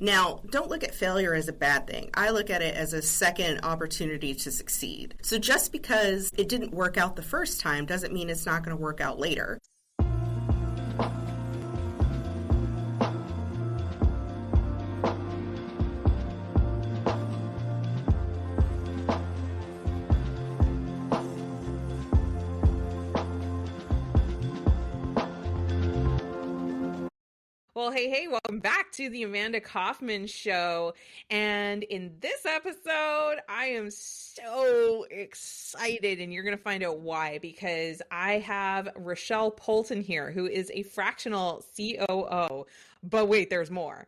Now, don't look at failure as a bad thing. I look at it as a second opportunity to succeed. So just because it didn't work out the first time doesn't mean it's not going to work out later. Well, hey, welcome back to the Amanda Kaufman Show. And in this episode, I am so excited, and you're going to find out why, because I have Rochelle Poulton here, who is a fractional COO. But wait, there's more.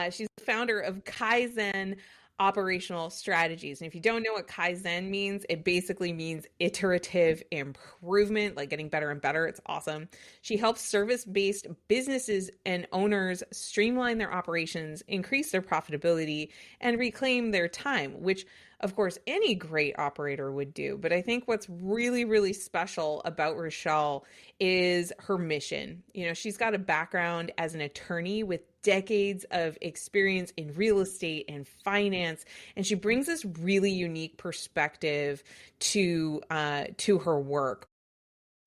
She's the founder of Kaizen Operational Strategies. And if you don't know what Kaizen means, it basically means iterative improvement, like getting better and better. It's awesome. She helps service-based businesses and owners streamline their operations, increase their profitability, and reclaim their time, which of course any great operator would do. But I think what's really, really special about Rochelle is her mission. You know, she's got a background as an attorney with decades of experience in real estate and finance, and she brings this really unique perspective to her work.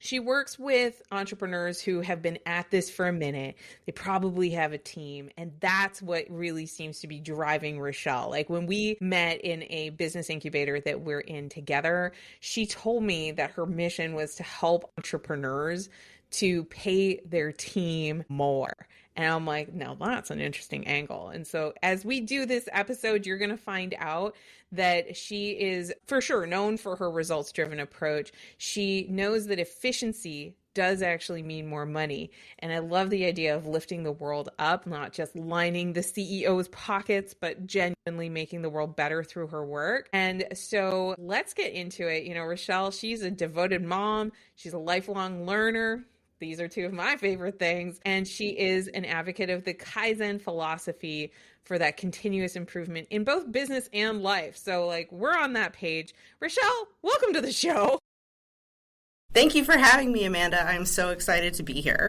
She works with entrepreneurs who have been at this for a minute. They probably have a team, and that's what really seems to be driving Rochelle. Like when we met in a business incubator that we're in together, she told me that her mission was to help entrepreneurs to pay their team more. And I'm like, now that's an interesting angle. And so as we do this episode, you're going to find out that she is for sure known for her results-driven approach. She knows that efficiency does actually mean more money. And I love the idea of lifting the world up, not just lining the CEO's pockets, but genuinely making the world better through her work. And so let's get into it. You know, Rochelle, she's a devoted mom. She's a lifelong learner. These are two of my favorite things. And she is an advocate of the Kaizen philosophy for that continuous improvement in both business and life. So like we're on that page. Rochelle, welcome to the show. Thank you for having me, Amanda. I'm so excited to be here.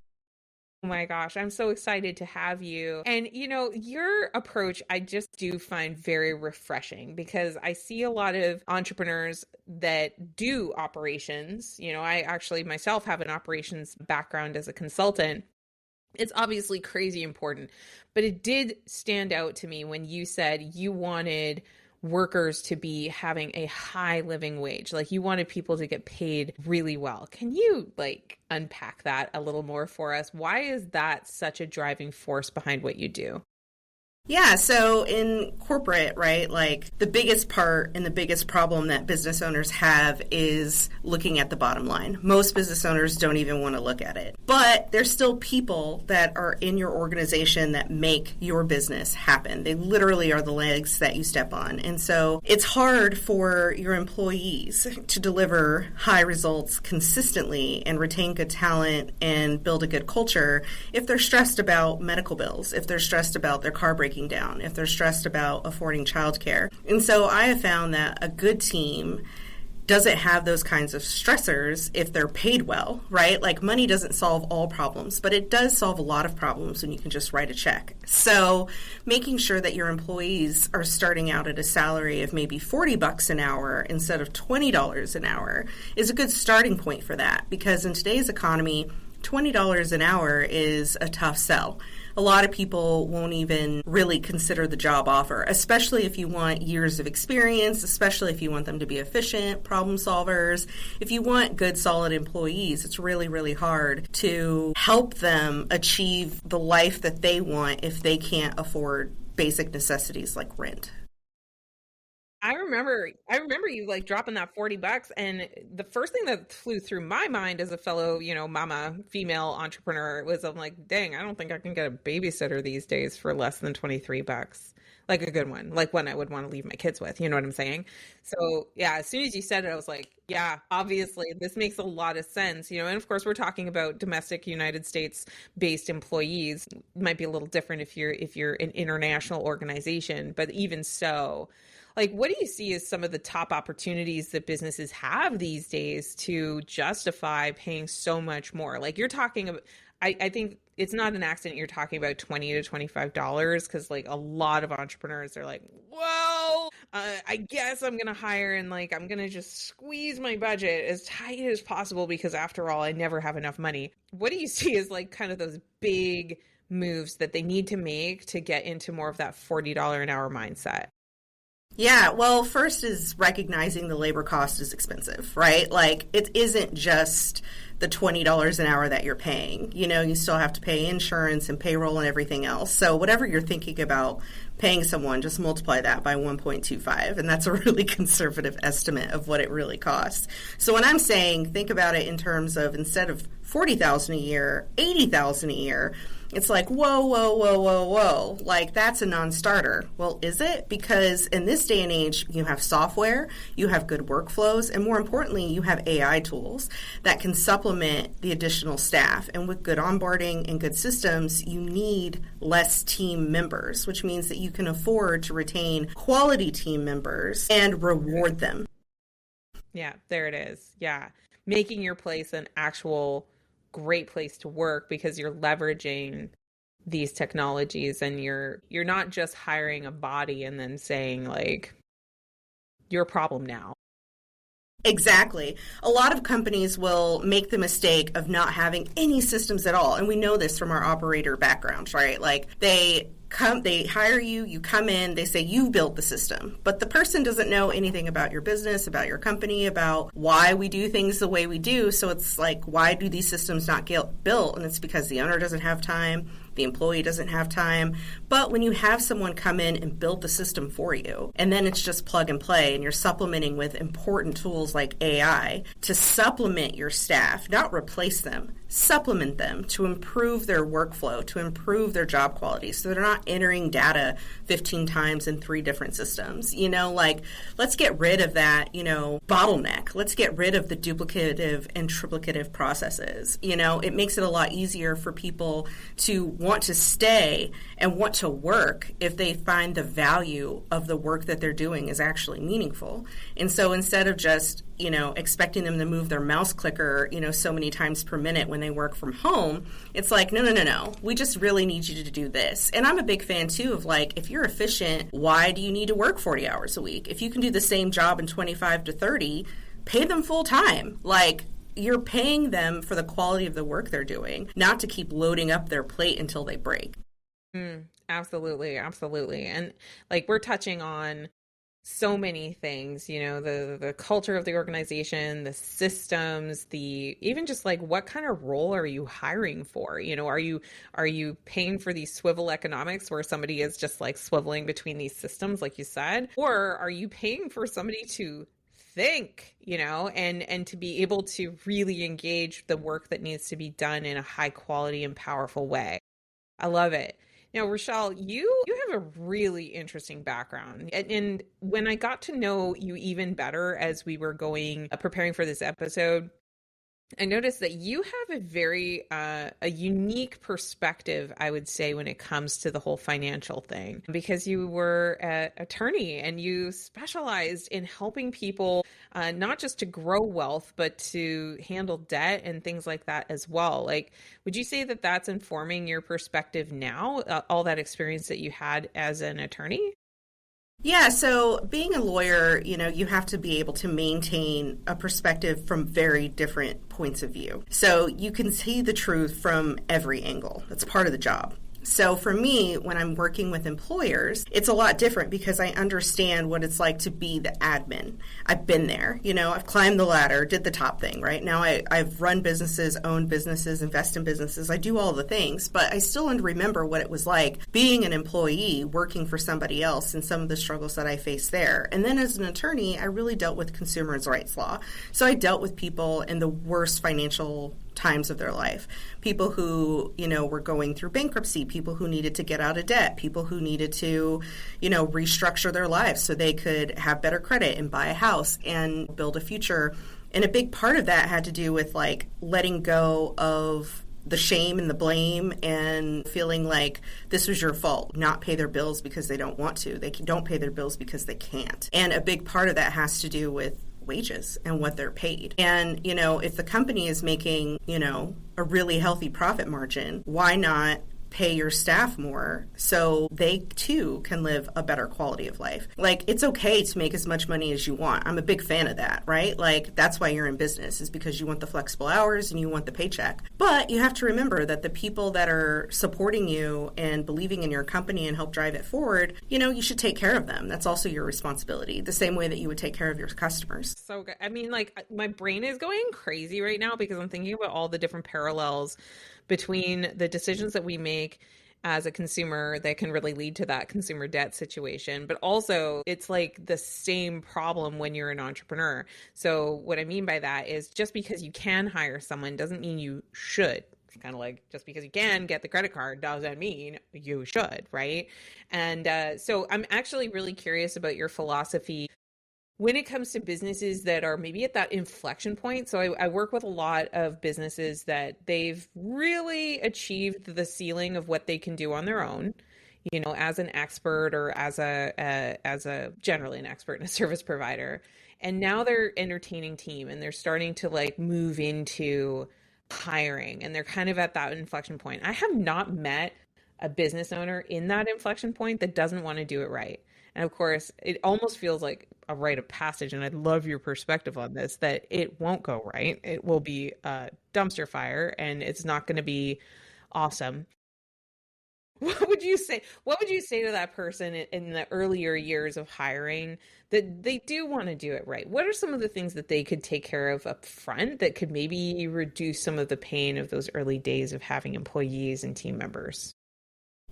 Oh my gosh, I'm so excited to have you. And you know, your approach, I just do find very refreshing because I see a lot of entrepreneurs that do operations. You know, I actually myself have an operations background as a consultant. It's obviously crazy important, but it did stand out to me when you said you wanted workers to be having a high living wage. Like you wanted people to get paid really well. Can you like unpack that a little more for us? Why is that such a driving force behind what you do? Yeah, so in corporate, right, like the biggest part and the biggest problem that business owners have is looking at the bottom line. Most business owners don't even want to look at it. But there's still people that are in your organization that make your business happen. They literally are the legs that you step on. And so it's hard for your employees to deliver high results consistently and retain good talent and build a good culture if they're stressed about medical bills, if they're stressed about their car breaking down, if they're stressed about affording childcare. And so I have found that a good team doesn't have those kinds of stressors if they're paid well, right? Like money doesn't solve all problems, but it does solve a lot of problems when you can just write a check. So making sure that your employees are starting out at a salary of maybe $40 an hour instead of $20 an hour is a good starting point for that, because in today's economy, $20 an hour is a tough sell. A lot of people won't even really consider the job offer, especially if you want years of experience, especially if you want them to be efficient problem solvers. If you want good, solid employees, it's really, really hard to help them achieve the life that they want if they can't afford basic necessities like rent. I remember you like dropping that $40, and the first thing that flew through my mind as a fellow, you know, mama, female entrepreneur was I'm like, dang, I don't think I can get a babysitter these days for less than $23. Like a good one, like one I would want to leave my kids with, you know what I'm saying? So yeah, as soon as you said it, I was like, yeah, obviously this makes a lot of sense, you know, and of course we're talking about domestic United States based employees. It might be a little different if you're an international organization, but even so, like, what do you see as some of the top opportunities that businesses have these days to justify paying so much more? Like you're talking I think it's not an accident you're talking about $20 to $25 because like a lot of entrepreneurs are like, well, I guess I'm going to hire and like I'm going to just squeeze my budget as tight as possible because after all, I never have enough money. What do you see as like kind of those big moves that they need to make to get into more of that $40 an hour mindset? Yeah, well, first is recognizing the labor cost is expensive, right? Like, it isn't just the $20 an hour that you're paying. You know, you still have to pay insurance and payroll and everything else. So whatever you're thinking about paying someone, just multiply that by 1.25. And that's a really conservative estimate of what it really costs. So when I'm saying, think about it in terms of instead of $40,000 a year, $80,000 a year, it's like, whoa, whoa, whoa, whoa, whoa. Like, that's a non-starter. Well, is it? Because in this day and age, you have software, you have good workflows, and more importantly, you have AI tools that can supplement the additional staff. And with good onboarding and good systems, you need less team members, which means that you can afford to retain quality team members and reward them. Yeah, there it is. Yeah. Making your place an actual great place to work because you're leveraging these technologies and you're not just hiring a body and then saying like, you're a problem now. Exactly. A lot of companies will make the mistake of not having any systems at all. And we know this from our operator backgrounds, right? Like they hire you, you come in, they say you built the system, but the person doesn't know anything about your business, about your company, about why we do things the way we do. So it's like, why do these systems not get built? And it's because the owner doesn't have time, the employee doesn't have time. But when you have someone come in and build the system for you, and then it's just plug and play, and you're supplementing with important tools like AI to supplement your staff, not replace them, supplement them to improve their workflow, to improve their job quality, so they're not entering data 15 times in 3 different systems. You know, like, let's get rid of that, bottleneck. Let's get rid of the duplicative and triplicative processes. You know, it makes it a lot easier for people to want to stay and want to work if they find the value of the work that they're doing is actually meaningful. And so instead of just, expecting them to move their mouse clicker, so many times per minute when they work from home, it's like, no. We just really need you to do this. And I'm a big fan too of like, if you're efficient, why do you need to work 40 hours a week? If you can do the same job in 25 to 30, pay them full time. Like, you're paying them for the quality of the work they're doing, not to keep loading up their plate until they break. Absolutely. Absolutely. And like, we're touching on so many things, the culture of the organization, the systems, even just like what kind of role are you hiring for? Are you paying for these swivel economics where somebody is just like swiveling between these systems, like you said, or are you paying for somebody to think, and to be able to really engage the work that needs to be done in a high quality and powerful way? I love it. Now, Rochelle, you have a really interesting background. And when I got to know you even better as we were preparing for this episode, I noticed that you have a very a unique perspective, I would say, when it comes to the whole financial thing, because you were an attorney and you specialized in helping people not just to grow wealth, but to handle debt and things like that as well. Like, would you say that that's informing your perspective now, all that experience that you had as an attorney? Yeah, so being a lawyer, you have to be able to maintain a perspective from very different points of view. So you can see the truth from every angle. That's part of the job. So for me, when I'm working with employers, it's a lot different because I understand what it's like to be the admin. I've been there, I've climbed the ladder, did the top thing, right? Now I've run businesses, owned businesses, invest in businesses. I do all the things, but I still remember what it was like being an employee working for somebody else and some of the struggles that I faced there. And then as an attorney, I really dealt with consumers' rights law. So I dealt with people in the worst financial times of their life. People who, were going through bankruptcy, people who needed to get out of debt, people who needed to, restructure their lives so they could have better credit and buy a house and build a future. And a big part of that had to do with like letting go of the shame and the blame and feeling like this was your fault, not pay their bills because they don't want to. They don't pay their bills because they can't. And a big part of that has to do with wages and what they're paid. And, if the company is making, a really healthy profit margin, why not pay your staff more so they too can live a better quality of life? Like, it's okay to make as much money as you want. I'm a big fan of that, right? Like, that's why you're in business, is because you want the flexible hours and you want the paycheck. But you have to remember that the people that are supporting you and believing in your company and help drive it forward, you should take care of them. That's also your responsibility, the same way that you would take care of your customers. So good. I mean, like, my brain is going crazy right now because I'm thinking about all the different parallels between the decisions that we make as a consumer that can really lead to that consumer debt situation. But also, it's like the same problem when you're an entrepreneur. So what I mean by that is, just because you can hire someone doesn't mean you should. It's kind of like, just because you can get the credit card doesn't mean you should, right? And so I'm actually really curious about your philosophy when it comes to businesses that are maybe at that inflection point. So I work with a lot of businesses that they've really achieved the ceiling of what they can do on their own, as an expert or as a generally an expert and a service provider. And now they're entertaining team and they're starting to like move into hiring, and they're kind of at that inflection point. I have not met a business owner in that inflection point that doesn't want to do it right. And of course, it almost feels like a rite of passage. And I'd love your perspective on this, that it won't go right. It will be a dumpster fire and it's not going to be awesome. What would you say? What would you say to that person in the earlier years of hiring that they do want to do it right? What are some of the things that they could take care of up front that could maybe reduce some of the pain of those early days of having employees and team members?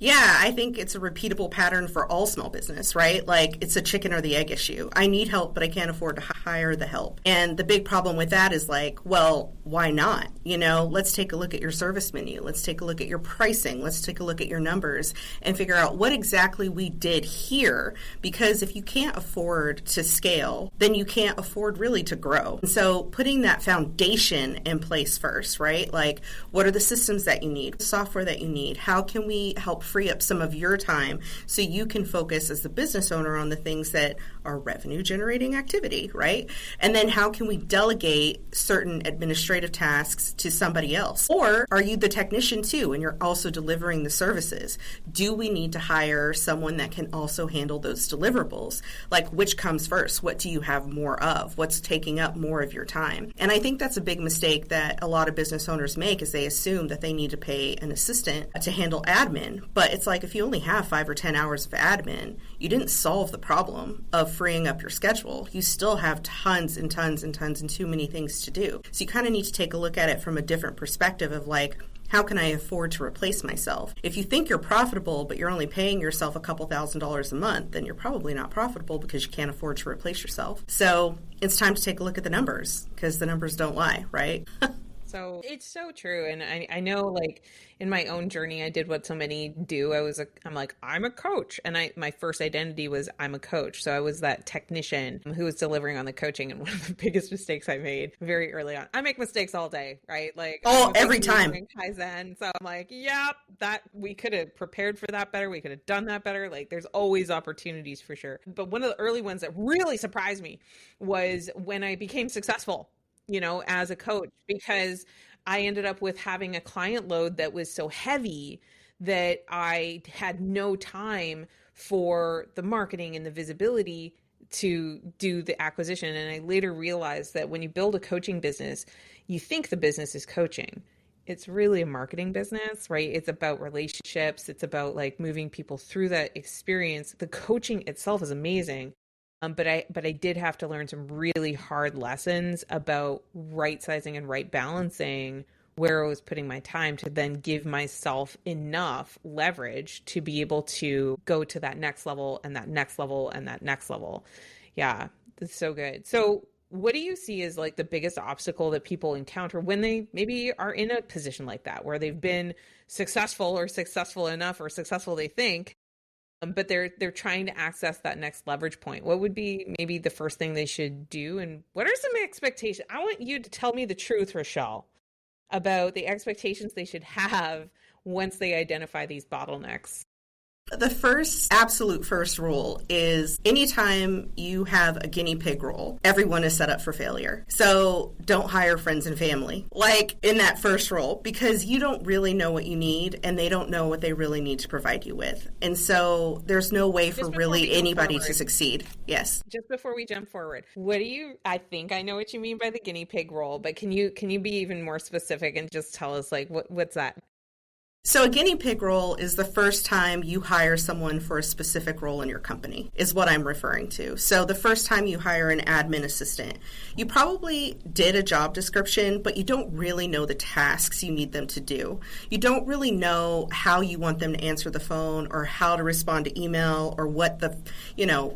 Yeah, I think it's a repeatable pattern for all small business, right? Like, it's a chicken or the egg issue. I need help, but I can't afford to hire the help. And the big problem with that is like, well, why not? Let's take a look at your service menu. Let's take a look at your pricing. Let's take a look at your numbers and figure out what exactly we did here. Because if you can't afford to scale, then you can't afford really to grow. And so putting that foundation in place first, right? Like, what are the systems that you need, software that you need? How can we help free up some of your time so you can focus as the business owner on the things that are revenue generating activity, right? And then how can we delegate certain administrative tasks to somebody else? Or are you the technician too and you're also delivering the services? Do we need to hire someone that can also handle those deliverables? Like, which comes first? What do you have more of? What's taking up more of your time? And I think that's a big mistake that a lot of business owners make, is they assume that they need to pay an assistant to handle admin. But it's like, if you only have 5 or 10 hours of admin, you didn't solve the problem of freeing up your schedule. You still have tons and tons and tons and too many things to do. So you kind of need to take a look at it from a different perspective of like, how can I afford to replace myself? If you think you're profitable, but you're only paying yourself a couple $1,000s a month, then you're probably not profitable because you can't afford to replace yourself. So it's time to take a look at the numbers, because the numbers don't lie, right? So it's so true. And I know, like, in my own journey, I did what so many do. I'm like, I'm a coach. And my first identity was I'm a coach. So I was that technician who was delivering on the coaching. And one of the biggest mistakes I made very early on, I make mistakes all day, right? Like, every time. Kaizen. So I'm like, yep, that we could have prepared for that better. We could have done that better. Like, there's always opportunities for sure. But one of the early ones that really surprised me was when I became successful, as a coach, because I ended up with having a client load that was so heavy that I had no time for the marketing and the visibility to do the acquisition. And I later realized that when you build a coaching business, you think the business is coaching. It's really a marketing business, right? It's about relationships. It's about like moving people through that experience. The coaching itself is amazing. But I did have to learn some really hard lessons about right sizing and right balancing where I was putting my time to then give myself enough leverage to be able to go to that next level and that next level and that next level. Yeah, that's so good. So what do you see as like the biggest obstacle that people encounter when they maybe are in a position like that, where they've been successful or successful enough or successful they think, but they're trying to access that next leverage point? What would be maybe the first thing they should do? And what are some expectations? I want you to tell me the truth, Rochelle, about the expectations they should have once they identify these bottlenecks. The absolute first rule is anytime you have a guinea pig role, everyone is set up for failure. So don't hire friends and family, like in that first role, because you don't really know what you need and they don't know what they really need to provide you with. And so there's no way for really anybody to succeed. Yes. Just before we jump forward, I think I know what you mean by the guinea pig role, but can you be even more specific and just tell us like what's that? So a guinea pig role is the first time you hire someone for a specific role in your company, is what I'm referring to. So the first time you hire an admin assistant, you probably did a job description, but you don't really know the tasks you need them to do. You don't really know how you want them to answer the phone or how to respond to email or what the,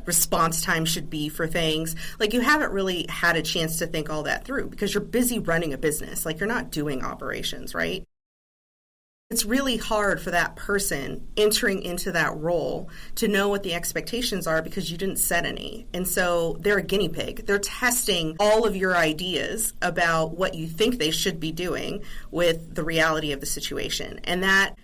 response time should be for things. Like you haven't really had a chance to think all that through because you're busy running a business. Like you're not doing operations, right? It's really hard for that person entering into that role to know what the expectations are because you didn't set any. And so they're a guinea pig. They're testing all of your ideas about what you think they should be doing with the reality of the situation. And that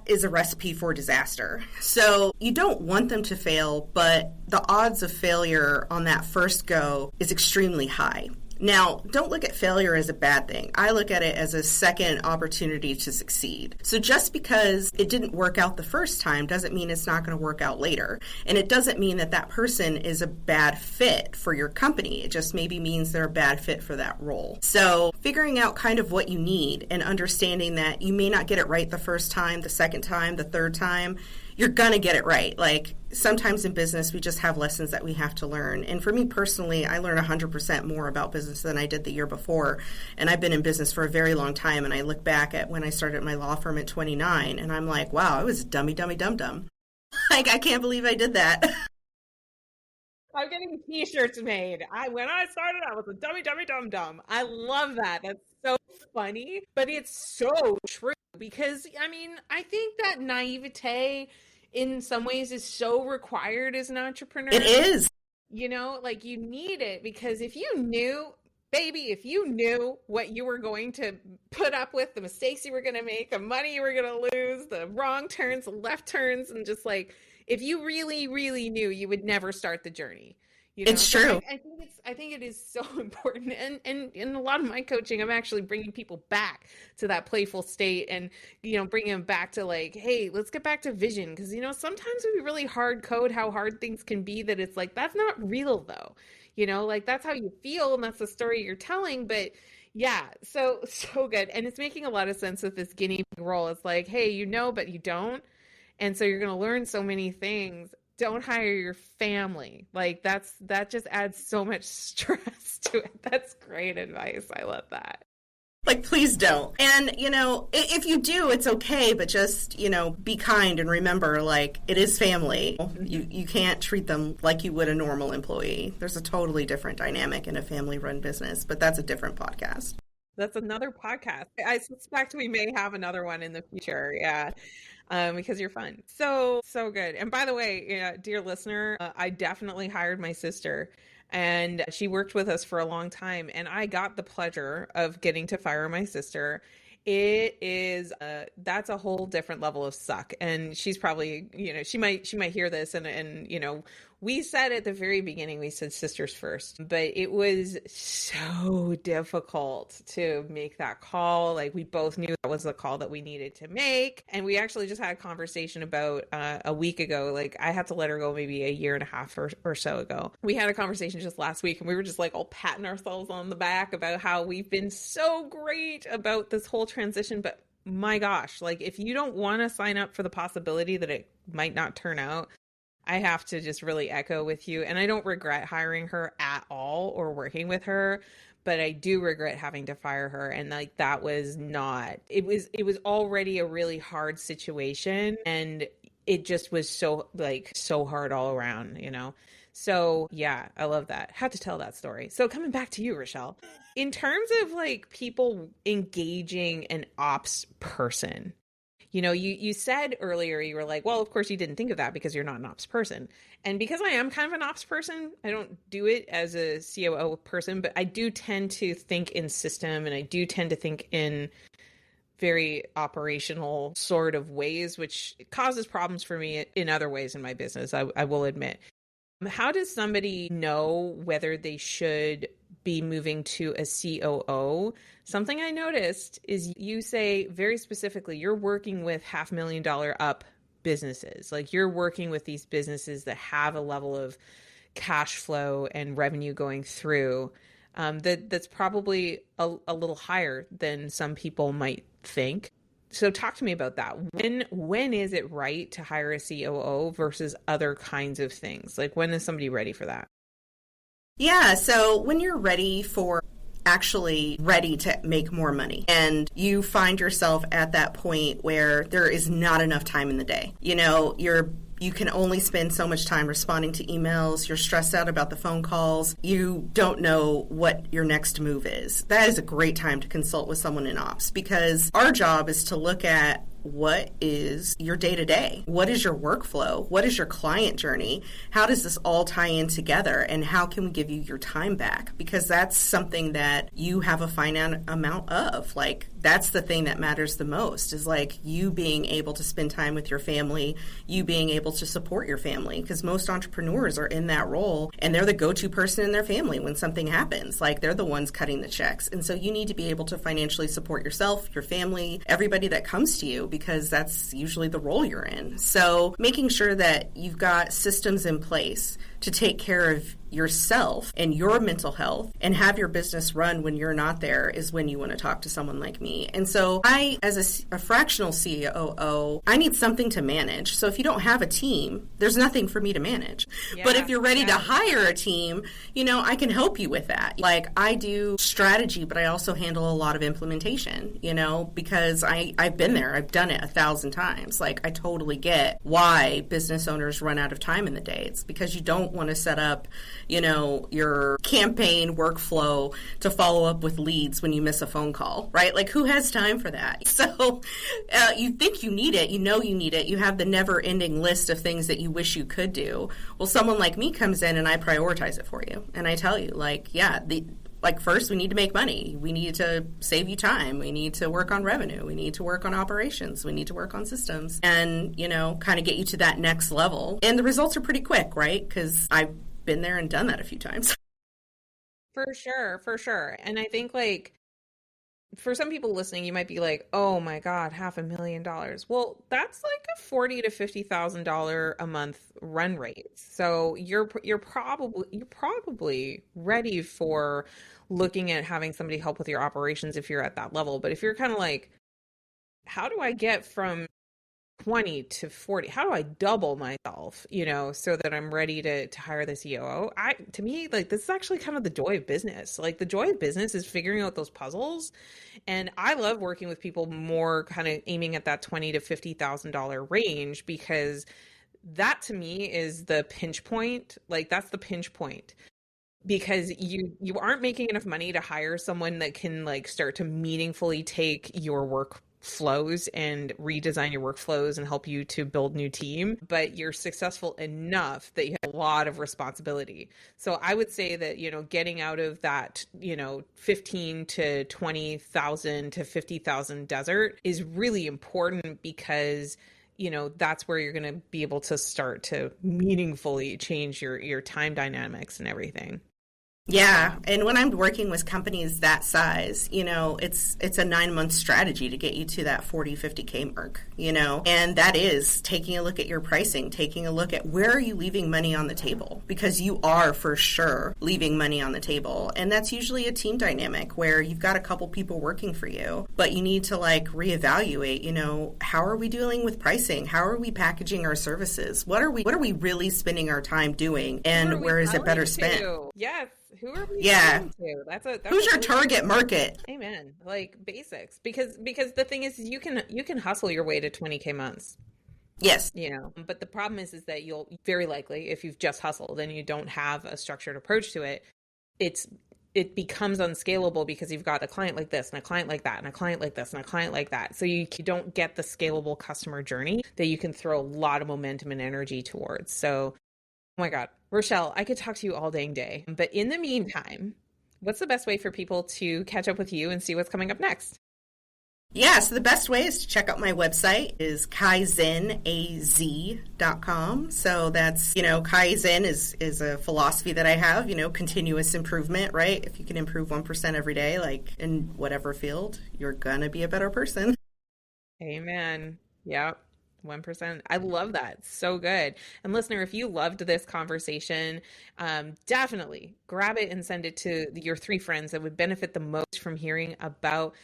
is a recipe for disaster. So you don't want them to fail, but the odds of failure on that first go is extremely high. Now, don't look at failure as a bad thing. I look at it as a second opportunity to succeed. So just because it didn't work out the first time doesn't mean it's not going to work out later. And it doesn't mean that that person is a bad fit for your company. It just maybe means they're a bad fit for that role. So figuring out kind of what you need and understanding that you may not get it right the first time, the second time, the third time, you're going to get it right. Like sometimes in business, we just have lessons that we have to learn. And for me personally, I learn 100% more about business than I did the year before. And I've been in business for a very long time. And I look back at when I started my law firm at 29 and I'm like, wow, I was dummy, dummy, dum, dum. Like, I can't believe I did that. I'm getting t-shirts made. When I started, I was a dummy, dummy, dum, dum. I love that. That's so funny, but it's so true because, I think that naivete in some ways is so required as an entrepreneur. It is. You need it because if you knew what you were going to put up with, the mistakes you were going to make, the money you were going to lose, the wrong turns, the left turns, and just like, if you really, really knew, you would never start the journey. It's true. I think it is so important. And in a lot of my coaching, I'm actually bringing people back to that playful state and, bringing them back to like, hey, let's get back to vision. Because, sometimes we really hard code how hard things can be that it's like, that's not real though. Like that's how you feel and that's the story you're telling. But yeah, so good. And it's making a lot of sense with this guinea pig role. It's like, hey, but you don't. And so you're going to learn so many things. Don't hire your family. Like that just adds so much stress to it. That's great advice. I love that. Like, please don't. And, if you do, it's okay, but just, be kind and remember, like, it is family. You can't treat them like you would a normal employee. There's a totally different dynamic in a family-run business, but that's a different podcast. That's another podcast. I suspect we may have another one in the future. Yeah. Because you're fun. So good. And by the way, dear listener, I definitely hired my sister and she worked with us for a long time. And I got the pleasure of getting to fire my sister. It is, that's a whole different level of suck. And she's probably, she might hear this and, we said at the very beginning, we said sisters first, but it was so difficult to make that call. Like we both knew that was the call that we needed to make. And we actually just had a conversation about a week ago. Like I had to let her go maybe a year and a half or so ago. We had a conversation just last week and we were just like all patting ourselves on the back about how we've been so great about this whole transition. But my gosh, like if you don't want to sign up for the possibility that it might not turn out, I have to just really echo with you. And I don't regret hiring her at all or working with her, but I do regret having to fire her. And like, that was not, it was already a really hard situation. And it just was so hard all around, So yeah, I love that. Had to tell that story. So coming back to you, Rochelle, in terms of like people engaging an ops person, you said earlier, you were like, well, of course you didn't think of that because you're not an ops person. And because I am kind of an ops person, I don't do it as a COO person, but I do tend to think in system and I do tend to think in very operational sort of ways, which causes problems for me in other ways in my business, I will admit. How does somebody know whether they should be moving to a COO? Something I noticed is you say very specifically, you're working with $500,000 up businesses. Like you're working with these businesses that have a level of cash flow and revenue going through that's probably a little higher than some people might think. So talk to me about that. When is it right to hire a COO versus other kinds of things? Like when is somebody ready for that? Yeah, so when you're actually ready to make more money and you find yourself at that point where there is not enough time in the day. You can only spend so much time responding to emails. You're stressed out about the phone calls. You don't know what your next move is. That is a great time to consult with someone in ops, because our job is to look at what is your day-to-day? What is your workflow? What is your client journey? How does this all tie in together? And how can we give you your time back? Because that's something that you have a finite amount of. Like, that's the thing that matters the most, is like you being able to spend time with your family, you being able to support your family, because most entrepreneurs are in that role and they're the go-to person in their family when something happens. Like, they're the ones cutting the checks. And so you need to be able to financially support yourself, your family, everybody that comes to you, because that's usually the role you're in. So making sure that you've got systems in place to take care of yourself and your mental health and have your business run when you're not there is when you want to talk to someone like me. And so I, as a fractional COO, I need something to manage. So if you don't have a team, there's nothing for me to manage. Yeah, but if you're ready to hire a team, I can help you with that. Like, I do strategy, but I also handle a lot of implementation, because I've been there. I've done it 1,000 times. Like, I totally get why business owners run out of time in the day. It's because you don't want to set up your campaign workflow to follow up with leads when you miss a phone call, right? Like, who has time for that? So you think you need it, you need it, you have the never-ending list of things that you wish you could do. Well, someone like me comes in and I prioritize it for you. And I tell you, first, we need to make money. We need to save you time. We need to work on revenue. We need to work on operations. We need to work on systems and, kind of get you to that next level. And the results are pretty quick, right? Because I've been there and done that a few times. For sure. And I think, for some people listening, you might be like, oh my God, $500,000. Well, that's like a $40,000 to $50,000 a month run rate. So you're probably ready for looking at having somebody help with your operations if you're at that level. But if you're kind of like, how do I get from 20 to 40? How do I double myself, so that I'm ready to hire the COO? To me, this is actually kind of the joy of business. Like, the joy of business is figuring out those puzzles. And I love working with people more kind of aiming at that $20,000 to $50,000 range, because that to me is the pinch point. Like, that's the pinch point. Because you aren't making enough money to hire someone that can start to meaningfully take your work flows and redesign your workflows and help you to build new team, but you're successful enough that you have a lot of responsibility. So I would say that, getting out of that, 15 to 20,000 to 50,000 desert is really important, because that's where you're going to be able to start to meaningfully change your time dynamics and everything. Yeah. And when I'm working with companies that size, it's a 9-month strategy to get you to that 40, 50K mark, and that is taking a look at your pricing, taking a look at where are you leaving money on the table, because you are for sure leaving money on the table. And that's usually a team dynamic where you've got a couple people working for you, but you need to reevaluate, how are we dealing with pricing? How are we packaging our services? What are we really spending our time doing? And where is it better spent? Yes. Who are we talking to? That's who's your target market? Amen. Like, basics, because the thing is, you can hustle your way to 20K months. Yes. But the problem is that you'll very likely, if you've just hustled and you don't have a structured approach to it, it becomes unscalable, because you've got a client like this and a client like that and a client like this and a client like that. So you don't get the scalable customer journey that you can throw a lot of momentum and energy towards. So, oh my God, Rochelle, I could talk to you all dang day. But in the meantime, what's the best way for people to catch up with you and see what's coming up next? Yeah, so the best way is to check out my website is kaizenaz.com. So that's, Kaizen is a philosophy that I have, continuous improvement, right? If you can improve 1% every day, like in whatever field, you're going to be a better person. Amen. Yep. 1%. I love that. So good. And listener, if you loved this conversation, definitely grab it and send it to your three friends that would benefit the most from hearing about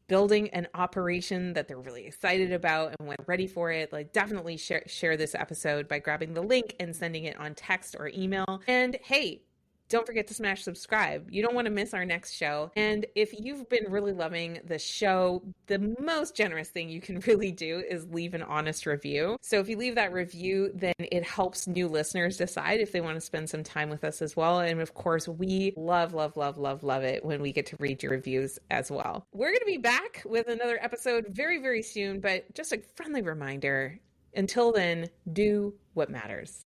building an operation that they're really excited about and when ready for it. Like, definitely share this episode by grabbing the link and sending it on text or email. And hey, don't forget to smash subscribe. You don't want to miss our next show. And if you've been really loving the show, the most generous thing you can really do is leave an honest review. So if you leave that review, then it helps new listeners decide if they want to spend some time with us as well. And of course, we love, love, love, love, love it when we get to read your reviews as well. We're going to be back with another episode very, very soon, but just a friendly reminder, until then, do what matters.